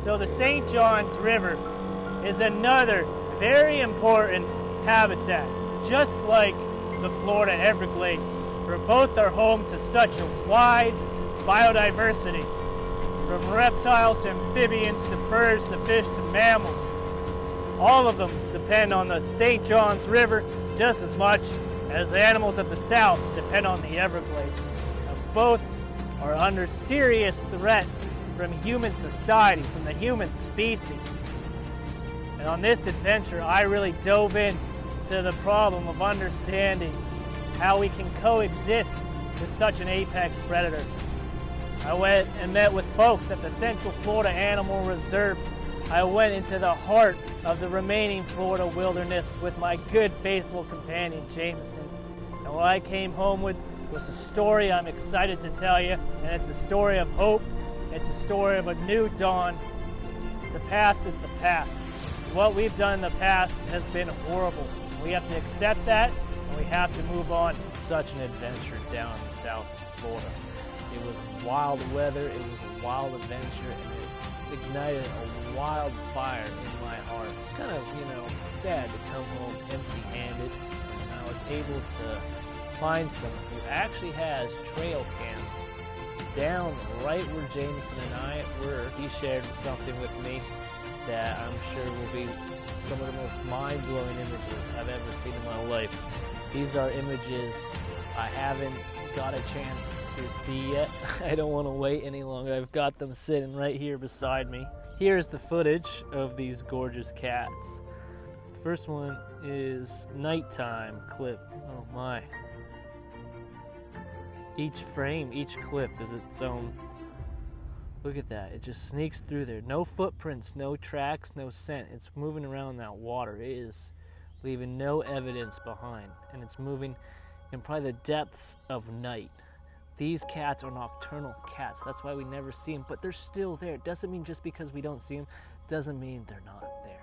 So the St. Johns River is another very important habitat, just like the Florida Everglades, for both are home to such a wide biodiversity, from reptiles to amphibians to birds to fish to mammals. All of them depend on the St. Johns River just as much as the animals of the South depend on the Everglades. Now, both are under serious threat from human society, from the human species. And on this adventure, I really dove in to the problem of understanding how we can coexist with such an apex predator. I went and met with folks at the Central Florida Animal Reserve. I went into the heart of the remaining Florida wilderness with my good, faithful companion, Jameson. And what I came home with was a story I'm excited to tell you, and it's a story of hope. It's a story of a new dawn. The past is the past. What we've done in the past has been horrible. We have to accept that, and we have to move on. Such an adventure down in South Florida. It was wild weather, it was a wild adventure, and it ignited a wild fire in my heart. It's kind of, sad to come home empty-handed, and I was able to find someone who actually has trail cams down right where Jameson and I were. He shared something with me that I'm sure will be some of the most mind-blowing images I've ever seen in my life. These are images I haven't got a chance to see yet. I don't want to wait any longer. I've got them sitting right here beside me. Here's the footage of these gorgeous cats. First one is nighttime clip. Oh my. Each frame, each clip is its own. Look at that, it just sneaks through there. No footprints, no tracks, no scent. It's moving around that water. It is leaving no evidence behind, and it's moving in probably the depths of night. These cats are nocturnal cats. That's why we never see them, but they're still there. It doesn't mean just because we don't see them, doesn't mean they're not there.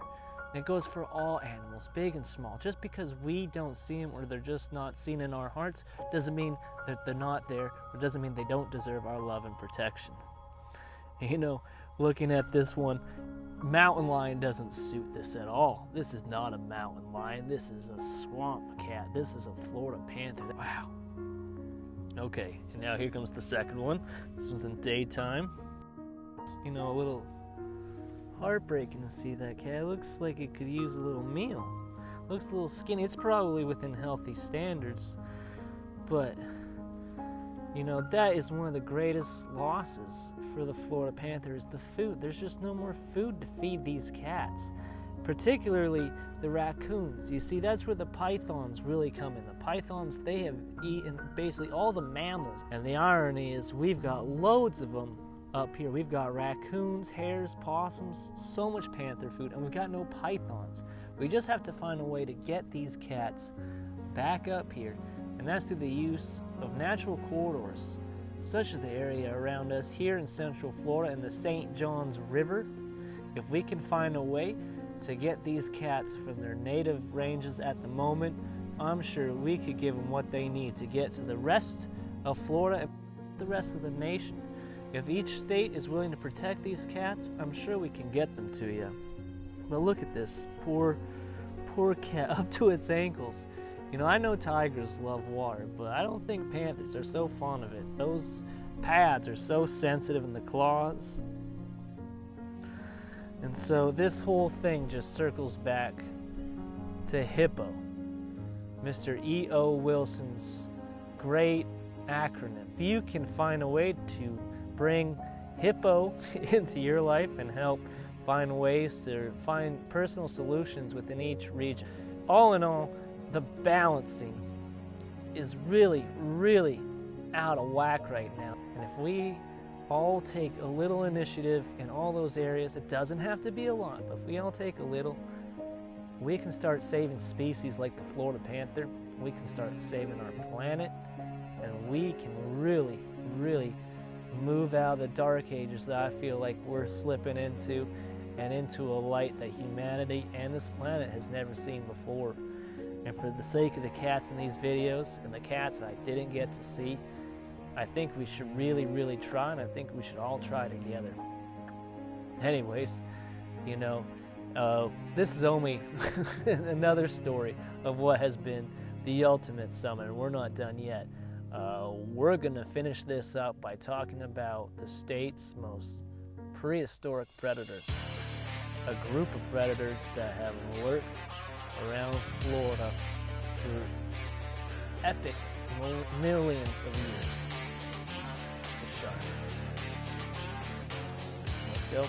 And it goes for all animals, big and small. Just because we don't see them or they're just not seen in our hearts, doesn't mean that they're not there, or doesn't mean they don't deserve our love and protection. Looking at this one, mountain lion doesn't suit this at all. This is not a mountain lion. This is a swamp cat. This is a Florida panther. Wow. Okay, and now here comes the second one. This one's in daytime. A little heartbreaking to see that cat. It looks like it could use a little meal. Looks a little skinny. It's probably within healthy standards, but that is one of the greatest losses for the Florida panther is the food. There's just no more food to feed these cats, particularly the raccoons. You see, that's where the pythons really come in. The pythons, they have eaten basically all the mammals. And the irony is we've got loads of them up here. We've got raccoons, hares, possums, so much panther food, and we've got no pythons. We just have to find a way to get these cats back up here. And that's through the use of natural corridors, such as the area around us here in Central Florida and the St. Johns River. If we can find a way to get these cats from their native ranges at the moment, I'm sure we could give them what they need to get to the rest of Florida and the rest of the nation. If each state is willing to protect these cats, I'm sure we can get them to you. But look at this poor cat up to its ankles. I know tigers love water, but I don't think panthers are so fond of it. Those pads are so sensitive in the claws. And so this whole thing just circles back to Hippo, Mr. E.O. Wilson's great acronym. If you can find a way to bring Hippo into your life and help find ways to find personal solutions within each region, all in all, the balancing is really, really out of whack right now. And if we all take a little initiative in all those areas, it doesn't have to be a lot, but if we all take a little, we can start saving species like the Florida panther, we can start saving our planet, and we can really, really move out of the dark ages that I feel like we're slipping into, and into a light that humanity and this planet has never seen before. And for the sake of the cats in these videos and the cats I didn't get to see, I think we should really, really try, and I think we should all try together. Anyways, you know, this is only another story of what has been the ultimate summit, and we're not done yet. We're going to finish this up by talking about the state's most prehistoric predator, a group of predators that have lurked around Florida for epic millions of years. The shark. Let's go.